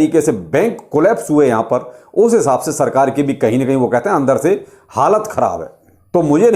तरीके से bank collapse हुए यहां पर, उस हिसाब से सरकार की भी कहीं ना कहीं वो कहते हैं अंदर से हालत खराब है। तो मुझे भी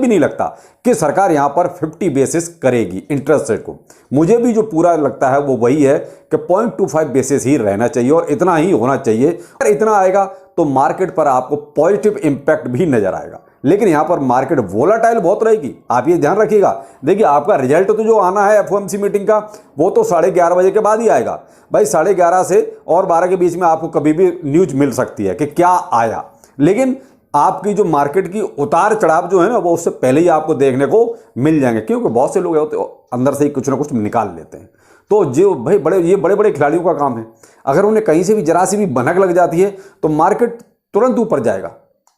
नहीं लगता कि सरकार यहां पर 50 बेसिस करेगी इंटरेस्ट रेट को। मुझे भी जो पूरा लगता है वो वही है कि 0.25 बेसिस ही रहना चाहिए और इतना ही होना चाहिए। अगर इतना आएगा तो मार्केट पर आपको पॉजिटिव इंपैक्ट भी नजर आएगा। लेकिन यहां पर मार्केट वोलाटाइल बहुत रहेगी, आप ये ध्यान रखिएगा। देखिए आपका रिजल्ट तो जो आना है एफओएमसी मीटिंग का, वो तो 11:30 बजे के बाद ही आएगा भाई। 11:30 से और 12 के बीच में आपको कभी भी न्यूज मिल सकती है कि क्या आया। लेकिन आपकी जो मार्केट की उतार चढ़ाव जो है ना, वो उससे पहले ही आपको देखने को मिल जाएंगे, क्योंकि बहुत से लोग होते अंदर से ही कुछ ना कुछ निकाल लेते हैं। तो जो भाई ये बड़े बड़े खिलाड़ियों का काम है, अगर उन्हें कहीं से भी जरा सी भी भनक लग जाती है तो मार्केट तुरंत ऊपर जाएगा।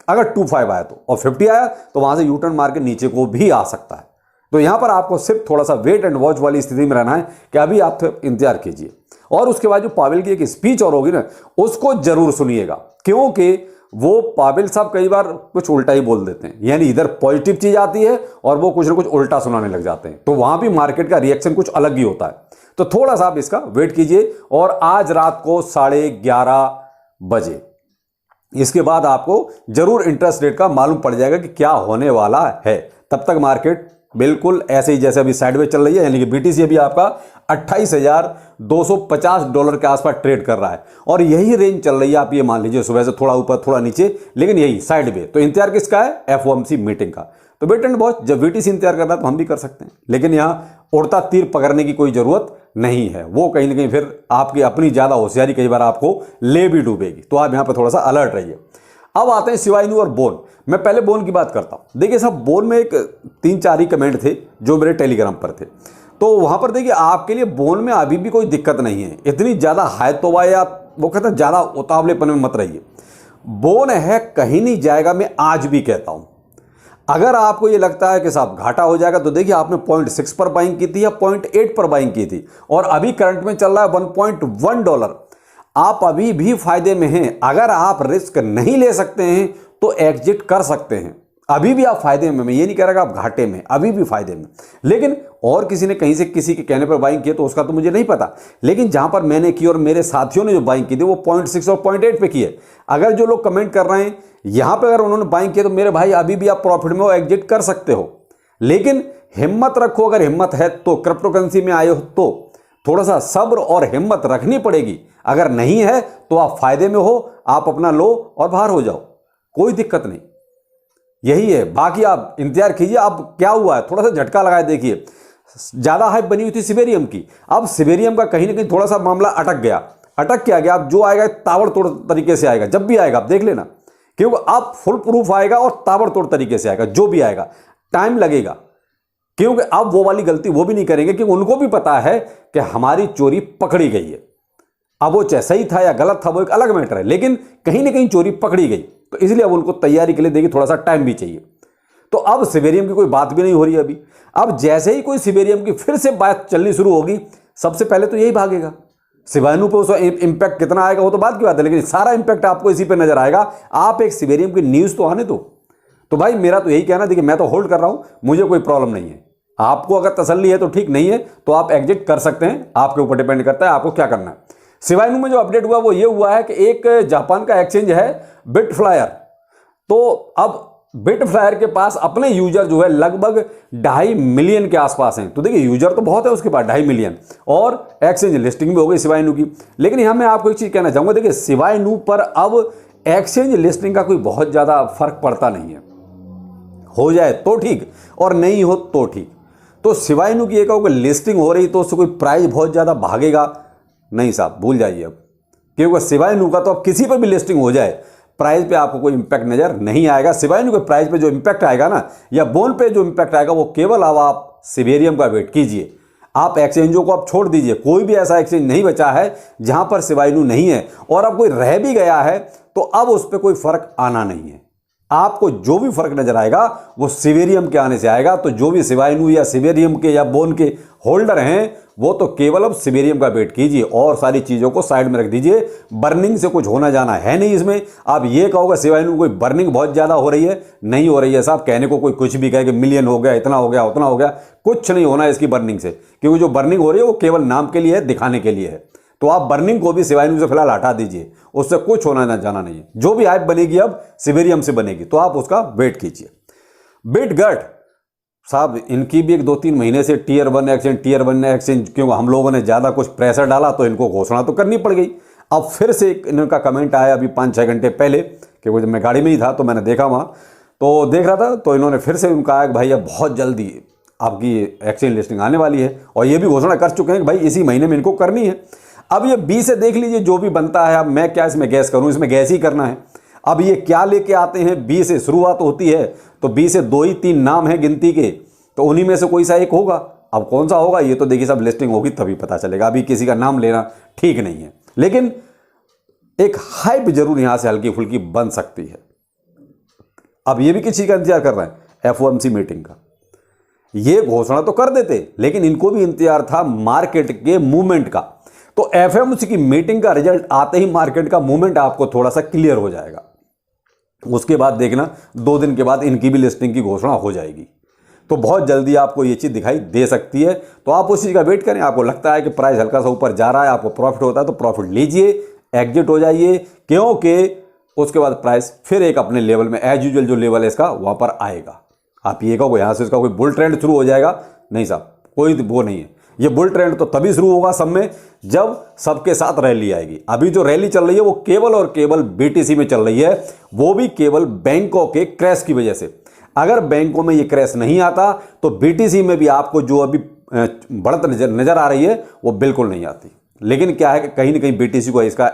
अगर 25 आया तो, और 50 आया तो वहां से यू टर्न मार के नीचे को भी आ सकता है। तो यहां पर आपको सिर्फ थोड़ा सा वेट एंड वॉच वाली स्थिति में रहना है कि अभी आप इंतजार कीजिए। और उसके बाद जो पावेल की एक स्पीच और होगी ना, उसको जरूर सुनिएगा, क्योंकि वो पावेल साहब कई बार कुछ उल्टा ही बोल देते हैं। यानी इधर पॉजिटिव चीज आती है और वो कुछ ना कुछ उल्टा सुनाने लग जाते हैं, तो वहां भी मार्केट का रिएक्शन कुछ अलग ही होता है। तो थोड़ा सा आप इसका वेट कीजिए। और आज रात को 11:30 बजे इसके बाद आपको जरूर इंटरेस्ट रेट का मालूम पड़ जाएगा कि क्या होने वाला है। तब तक मार्केट बिल्कुल ऐसे ही जैसे अभी साइडवेज चल रही है, यानी कि बीटीसी अभी आपका $28,250 के आसपास ट्रेड कर रहा है और यही रेंज चल रही है। आप ये मान लीजिए सुबह से थोड़ा ऊपर थोड़ा नीचे, लेकिन यही साइडवेज। तो इंतजार किसका है? एफओएमसी मीटिंग का। तो वेट एंड वॉच, जब बीटीसी इंतजार कर रहा है तो हम भी कर सकते हैं, लेकिन यहां उड़ता तीर पकड़ने की कोई जरूरत नहीं है। वो कहीं ना कहीं फिर आपकी अपनी ज्यादा होशियारी कई बार आपको ले भी डूबेगी। तो आप यहां पर थोड़ा सा अलर्ट रहिए। अब आते हैं शिवाइनू और बोन। मैं पहले बोन की बात करता हूं। देखिए साहब, बोन में एक 3-4 ही कमेंट थे जो मेरे टेलीग्राम पर थे, तो वहां पर देखिए आपके लिए बोन में अभी भी कोई दिक्कत नहीं है। इतनी ज्यादा हाय तोबा या वो कहते हैं ज्यादा उतावलेपन में मत रहिए। बोन है, कहीं नहीं जाएगा। मैं आज भी कहता हूं, अगर आपको ये लगता है कि साहब घाटा हो जाएगा, तो देखिए आपने 0.6 पर बाइंग की थी या 0.8 पर बाइंग की थी, और अभी करंट में चल रहा है $1.1। आप अभी भी फायदे में हैं। अगर आप रिस्क नहीं ले सकते हैं तो एग्जिट कर सकते हैं। अभी भी आप फायदे में, मैं ये नहीं कह रहा कि आप घाटे में, अभी भी फायदे में। लेकिन और किसी ने कहीं से किसी के कहने पर बाइंग की तो उसका तो मुझे नहीं पता, लेकिन जहां पर मैंने की और मेरे साथियों ने जो बाइंग की थी वो 0.6 और 0.8 पे की है। अगर जो लोग कमेंट कर रहे हैं यहां पर अगर उन्होंने बाइंग किया तो मेरे भाई अभी भी आप प्रॉफिट में हो, एग्जिट कर सकते हो। लेकिन हिम्मत रखो, अगर हिम्मत है तो। क्रिप्टो करेंसी में आए हो तो थोड़ा सा सब्र और हिम्मत रखनी पड़ेगी। अगर नहीं है तो आप फायदे में हो, आप अपना लो और बाहर हो जाओ, कोई दिक्कत नहीं। यही है। बाकी आप इंतजार कीजिए। अब क्या हुआ है, थोड़ा सा झटका लगाए। देखिए ज्यादा हाइप बनी हुई थी सिबेरियम की, अब सिबेरियम का कहीं ना कहीं थोड़ा सा मामला अटक गया। अटक क्या गया, अब जो आएगा ताबड़तोड़ तरीके से आएगा। जब भी आएगा आप देख लेना, क्योंकि अब फुल प्रूफ आएगा और ताबड़तोड़ तरीके से आएगा। जो भी आएगा टाइम लगेगा, क्योंकि अब वो वाली गलती वो भी नहीं करेंगे, क्योंकि उनको भी पता है कि हमारी चोरी पकड़ी गई है। अब वो चाहे सही था या गलत था वो एक अलग मैटर है, लेकिन कहीं ना कहीं चोरी पकड़ी गई, तो इसलिए अब उनको तैयारी के लिए देखिए थोड़ा सा टाइम भी चाहिए। तो अब सिबेरियम की कोई बात भी नहीं हो रही अभी। अब जैसे ही कोई सिबेरियम की फिर से बात चलनी शुरू होगी, सबसे पहले तो यही भागेगा। शिवाइनू पे उसका इंपैक्ट कितना आएगा वो तो बात की बात है, लेकिन सारा इंपैक्ट आपको इसी पे नजर आएगा। आप एक सिबेरियम की न्यूज तो आने दो। तो भाई मेरा तो यही कहना, देखिए मैं तो होल्ड कर रहा हूं, मुझे कोई प्रॉब्लम नहीं है। आपको अगर तसल्ली है तो ठीक, नहीं है तो आप एग्जिट कर सकते हैं। आपके ऊपर डिपेंड करता है आपको क्या करना है। शिवाइनू में जो अपडेट हुआ वो ये हुआ है कि एक जापान का एक्सचेंज है बिटफ्लायर। तो अब बिटफ्लायर के पास अपने यूजर जो है लगभग 2.5 मिलियन के आसपास हैं। तो देखिए यूजर तो बहुत है उसके पास, 2.5 मिलियन, और एक्सचेंज लिस्टिंग भी हो गई शिवाइनू की। लेकिन यहां मैं आपको एक चीज कहना चाहूंगा, देखिए शिवाइनू पर अब एक्सचेंज लिस्टिंग का कोई बहुत ज्यादा फर्क पड़ता नहीं है। हो जाए तो ठीक और नहीं हो तो ठीक। तो शिवाइनू की एक लिस्टिंग हो रही तो उससे कोई प्राइस बहुत ज्यादा भागेगा नहीं साहब, भूल जाइए अब। क्योंकि शिवाइनू का तो अब किसी पर भी लिस्टिंग हो जाए प्राइस पे आपको कोई इंपैक्ट नजर नहीं आएगा। शिवाइनू के प्राइस पे जो इंपैक्ट आएगा ना, या बोन पे जो इंपैक्ट आएगा, वो केवल अब आप सिबेरियम का वेट कीजिए। आप एक्सचेंजों को आप छोड़ दीजिए, कोई भी ऐसा एक्सचेंज नहीं बचा है जहां पर शिवाइनू नहीं है, और अब कोई रह भी गया है तो अब उस पर कोई फर्क आना नहीं है। आपको जो भी फर्क नजर आएगा वो सिबेरियम के आने से आएगा। तो जो भी शिवाइनू या सिबेरियम के या बोन के होल्डर हैं वो तो केवल अब सिबेरियम का वेट कीजिए और सारी चीजों को साइड में रख दीजिए। बर्निंग से कुछ होना जाना है नहीं इसमें। आप ये कहोगे शिवाइनू कोई बर्निंग बहुत ज्यादा हो रही है, नहीं हो रही है साहब। कहने को कोई कुछ भी कहे कि मिलियन हो गया, इतना हो गया, उतना हो गया, कुछ नहीं होना है इसकी बर्निंग से, क्योंकि जो बर्निंग हो रही है वो केवल नाम के लिए है, दिखाने के लिए है। तो आप बर्निंग को भी शिवाय न्यूज से फिलहाल हटा दीजिए, उससे कुछ होना ना जाना नहीं है। जो भी हाइप बनेगी अब सिवेरियम से बनेगी, तो आप उसका वेट कीजिए। बिटगट साहब, इनकी भी एक 2-3 महीने से टीयर 1 एक्सचेंज, क्योंकि हम लोगों ने ज़्यादा कुछ प्रेशर डाला तो इनको घोषणा तो करनी पड़ गई। अब फिर से इनका कमेंट आया अभी 5-6 घंटे पहले, क्योंकि जब मैं गाड़ी में ही था तो मैंने देखा वहाँ, तो देख रहा था, तो इन्होंने फिर से उनका आया कि भाई अब बहुत जल्दी आपकी एक्सचेंज लिस्टिंग आने वाली है, और ये भी घोषणा कर चुके हैं कि भाई इसी महीने में इनको करनी है। अब ये 20 से देख लीजिए जो भी बनता है। अब मैं क्या इसमें गैस करूँ, इसमें गैस ही करना है। अब ये क्या लेके आते हैं, 20 से शुरुआत होती है, तो 20 से 2 ही 3 नाम हैं गिनती के, तो उन्हीं में से कोई सा एक होगा। अब कौन सा होगा ये तो देखिए सब लिस्टिंग होगी तभी पता चलेगा, अभी किसी का नाम लेना ठीक नहीं है। लेकिन एक हाइप जरूर यहां से हल्की फुल्की बन सकती है। अब ये भी किसी का इंतजार कर रहे हैं FOMC मीटिंग का। ये घोषणा तो कर देते, लेकिन इनको भी इंतजार था मार्केट के मूवमेंट का। तो FOMC की मीटिंग का रिजल्ट आते ही मार्केट का मूवमेंट आपको थोड़ा सा क्लियर हो जाएगा। उसके बाद देखना 2 दिन के बाद इनकी भी लिस्टिंग की घोषणा हो जाएगी, तो बहुत जल्दी आपको ये चीज़ दिखाई दे सकती है। तो आप उस चीज़ का वेट करें। आपको लगता है कि प्राइस हल्का सा ऊपर जा रहा है, आपको प्रॉफिट होता है तो प्रॉफिट लीजिए, एग्जिट हो जाइए, क्योंकि उसके बाद प्राइस फिर एक अपने लेवल में एज यूजुअल जो लेवल है इसका वहाँ पर आएगा। आप ये कहो यहाँ से इसका कोई बुल ट्रेंड शुरू हो जाएगा, नहीं साहब, कोई वो नहीं है। ये बुल ट्रेंड तो तभी शुरू होगा सब में जब सबके साथ रैली आएगी। अभी जो रैली चल रही है वो केवल और केवल BTC में चल रही है, वो भी केवल बैंकों के क्रैश की वजह से। अगर बैंकों में ये क्रैश नहीं आता तो BTC में भी आपको जो अभी बढ़त नजर आ रही है वो बिल्कुल नहीं आती। लेकिन क्या है कि कहीं ना कहीं BTC को इसका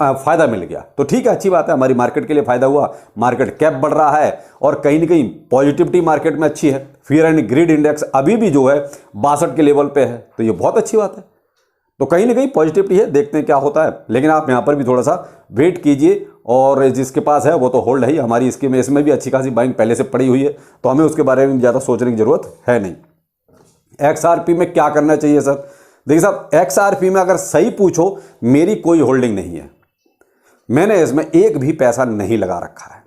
फायदा मिल गया, तो ठीक है, अच्छी बात है, हमारी मार्केट के लिए फायदा हुआ, मार्केट कैप बढ़ रहा है और कहीं ना कहीं पॉजिटिविटी मार्केट में अच्छी है। फियर एंड ग्रीड इंडेक्स अभी भी जो है 62 के लेवल पे है, तो ये बहुत अच्छी बात है। तो कहीं ना कहीं पॉजिटिविटी है, देखते हैं क्या होता है। लेकिन आप यहाँ पर भी थोड़ा सा वेट कीजिए, और जिसके पास है वो तो होल्ड है ही। हमारी इसमें भी अच्छी खासी बाइंग पहले से पड़ी हुई है, तो हमें उसके बारे में ज़्यादा सोचने की जरूरत है नहीं। XRP में क्या करना चाहिए सर? देखिए साहब, XRP में अगर सही पूछो, मेरी कोई होल्डिंग नहीं है, मैंने इसमें एक भी पैसा नहीं लगा रखा है।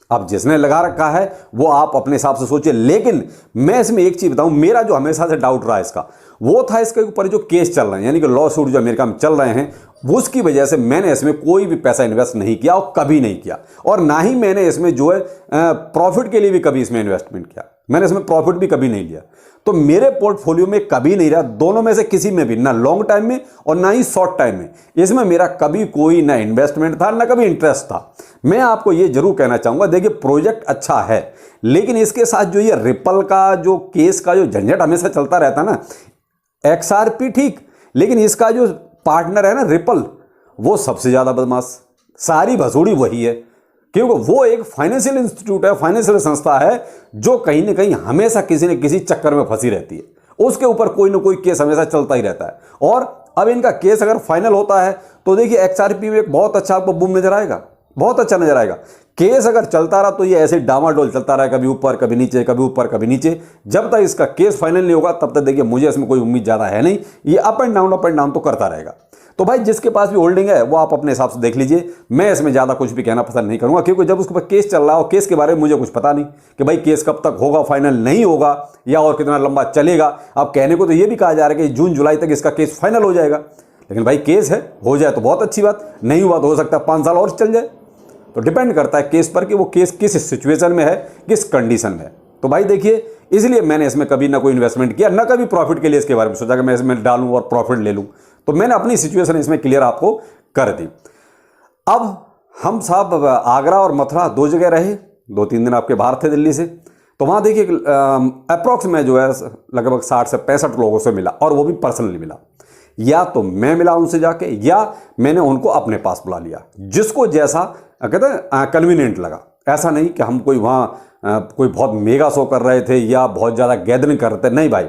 अब जिसने लगा रखा है वो आप अपने हिसाब से सोचिए। लेकिन मैं इसमें एक चीज बताऊं, मेरा जो हमेशा से डाउट रहा इसका, वो था इसके ऊपर जो केस चल रहे हैं, यानी कि लॉ सूट जो अमेरिका में चल रहे हैं, उसकी वजह से मैंने इसमें कोई भी पैसा इन्वेस्ट नहीं किया और कभी नहीं किया। और ना ही मैंने इसमें जो है प्रॉफिट के लिए भी कभी इसमें इन्वेस्टमेंट किया, मैंने इसमें प्रॉफिट भी कभी नहीं लिया। तो मेरे पोर्टफोलियो में कभी नहीं रहा, दोनों में से किसी में भी, ना लॉन्ग टाइम में और ना ही शॉर्ट टाइम में, इसमें मेरा कभी कोई ना इन्वेस्टमेंट था ना कभी इंटरेस्ट था। मैं आपको ये जरूर कहना चाहूंगा, देखिए प्रोजेक्ट अच्छा है, लेकिन इसके साथ जो ये रिपल का जो केस का जो झंझट हमेशा चलता रहता ना, XRP ठीक, लेकिन इसका जो पार्टनर है ना रिपल, वो सबसे ज्यादा बदमाश, सारी भसोड़ी वही है। क्योंकि वो एक फाइनेंशियल इंस्टीट्यूट है, फाइनेंशियल संस्था है, जो कहीं ना कहीं हमेशा किसी न किसी चक्कर में फंसी रहती है। उसके ऊपर कोई ना कोई केस हमेशा चलता ही रहता है। और अब इनका केस अगर फाइनल होता है तो देखिए XRP में एक बहुत अच्छा आपको बूम नजर आएगा, बहुत अच्छा नजर आएगा। केस अगर चलता रहा तो ये ऐसे डामाडोल चलता रहा, कभी ऊपर कभी नीचे, कभी ऊपर कभी नीचे। जब तक इसका केस फाइनल नहीं होगा तब तक देखिए मुझे इसमें कोई उम्मीद ज्यादा है नहीं, ये अप एंड डाउन तो करता रहेगा। तो भाई जिसके पास भी होल्डिंग है वो आप अपने हिसाब से देख लीजिए, मैं इसमें ज्यादा कुछ भी कहना पसंद नहीं करूंगा, क्योंकि जब उसके ऊपर केस चल रहा हो, केस के बारे में मुझे कुछ पता नहीं कि भाई केस कब तक होगा, फाइनल नहीं होगा या और कितना लंबा चलेगा। अब कहने को तो ये भी कहा जा रहा है कि जून जुलाई तक इसका केस फाइनल हो जाएगा, लेकिन भाई केस है, हो जाए तो बहुत अच्छी बात, नहीं हुआ तो हो सकता है 5 साल और चल जाए। तो डिपेंड करता है केस पर कि वो केस किस सिचुएशन में है, किस कंडीशन में है। तो भाई देखिए, इसलिए मैंने इसमें कभी ना कोई इन्वेस्टमेंट किया, ना कभी प्रॉफिट के लिए इसके बारे में सोचा कि मैं इसमें डालूं और प्रॉफिट ले लूं। तो मैंने अपनी सिचुएशन इसमें क्लियर आपको कर दी। अब हम साहब आगरा और मथुरा 2 जगह रहे, 2-3 दिन आपके बाहर थे दिल्ली से। तो वहाँ देखिए अप्रॉक्स में जो है लगभग 60 से 65 लोगों से मिला, और वो भी पर्सनली मिला। या तो मैं मिला उनसे जाके, या मैंने उनको अपने पास बुला लिया, जिसको जैसा कहते हैं कन्वीनियंट लगा। ऐसा नहीं कि हम कोई वहाँ कोई बहुत मेगा शो कर रहे थे या बहुत ज़्यादा गैदरिंग कर रहे थे, नहीं भाई,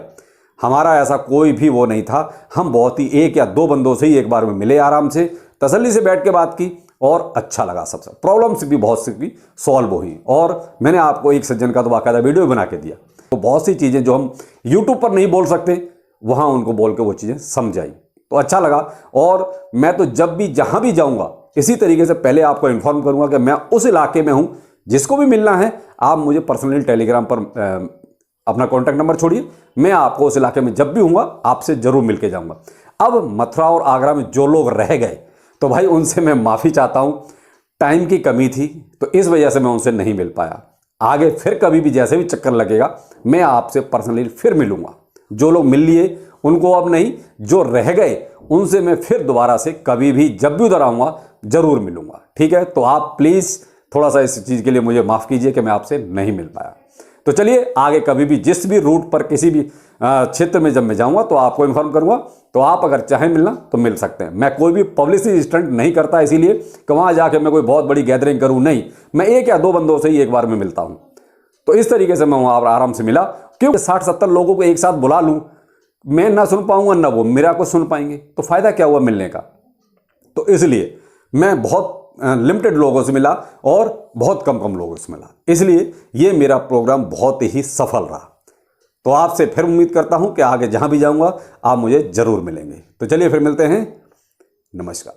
हमारा ऐसा कोई भी वो नहीं था। हम बहुत ही 1 या 2 बंदों से ही एक बार में मिले, आराम से तसल्ली से बैठ के बात की, और अच्छा लगा। सबसे प्रॉब्लम्स भी बहुत सी सॉल्व हुई, और मैंने आपको एक सज्जन का तो बाकायदा वीडियो बना के दिया। तो बहुत सी चीज़ें जो हम यूट्यूब पर नहीं बोल सकते, वहाँ उनको बोल के वो चीज़ें समझाई, तो अच्छा लगा। और मैं तो जब भी जहाँ भी जाऊँगा इसी तरीके से पहले आपको इन्फॉर्म करूँगा कि मैं उस इलाके में हूँ। जिसको भी मिलना है आप मुझे पर्सनली टेलीग्राम पर अपना कॉन्टैक्ट नंबर छोड़िए, मैं आपको उस इलाके में जब भी हूँगा आपसे जरूर मिल के जाऊँगा। अब मथुरा और आगरा में जो लोग रह गए तो भाई उनसे मैं माफ़ी चाहता हूँ, टाइम की कमी थी तो इस वजह से मैं उनसे नहीं मिल पाया। आगे फिर कभी भी जैसे भी चक्कर लगेगा मैं आपसे पर्सनली फिर मिलूंगा। जो लोग मिल लिए उनको अब नहीं, जो रह गए उनसे मैं फिर दोबारा से कभी भी जब भी उधर आऊँगा ज़रूर मिलूंगा। ठीक है, तो आप प्लीज़ थोड़ा सा इस चीज़ के लिए मुझे माफ़ कीजिए कि मैं आपसे नहीं मिल पाया। तो चलिए आगे कभी भी जिस भी रूट पर किसी भी क्षेत्र में जब मैं जाऊंगा तो आपको इन्फॉर्म करूंगा। तो आप अगर चाहें मिलना तो मिल सकते हैं। मैं कोई भी पब्लिसिटी स्टंट नहीं करता इसीलिए कि वहाँ जाके मैं कोई बहुत बड़ी गैदरिंग करूँ, नहीं, मैं एक या दो बंदों से ही एक बार में मिलता हूँ। तो इस तरीके से मैं वहाँ आराम से मिला, क्योंकि 60-70 लोगों को एक साथ बुला लूँ, मैं ना सुन पाऊंगा ना वो मेरा कुछ सुन पाएंगे, तो फ़ायदा क्या हुआ मिलने का। तो इसलिए मैं बहुत लिमिटेड लोगों से मिला और बहुत कम लोगों से मिला, इसलिए ये मेरा प्रोग्राम बहुत ही सफल रहा। तो आपसे फिर उम्मीद करता हूं कि आगे जहां भी जाऊंगा आप मुझे ज़रूर मिलेंगे। तो चलिए फिर मिलते हैं, नमस्कार।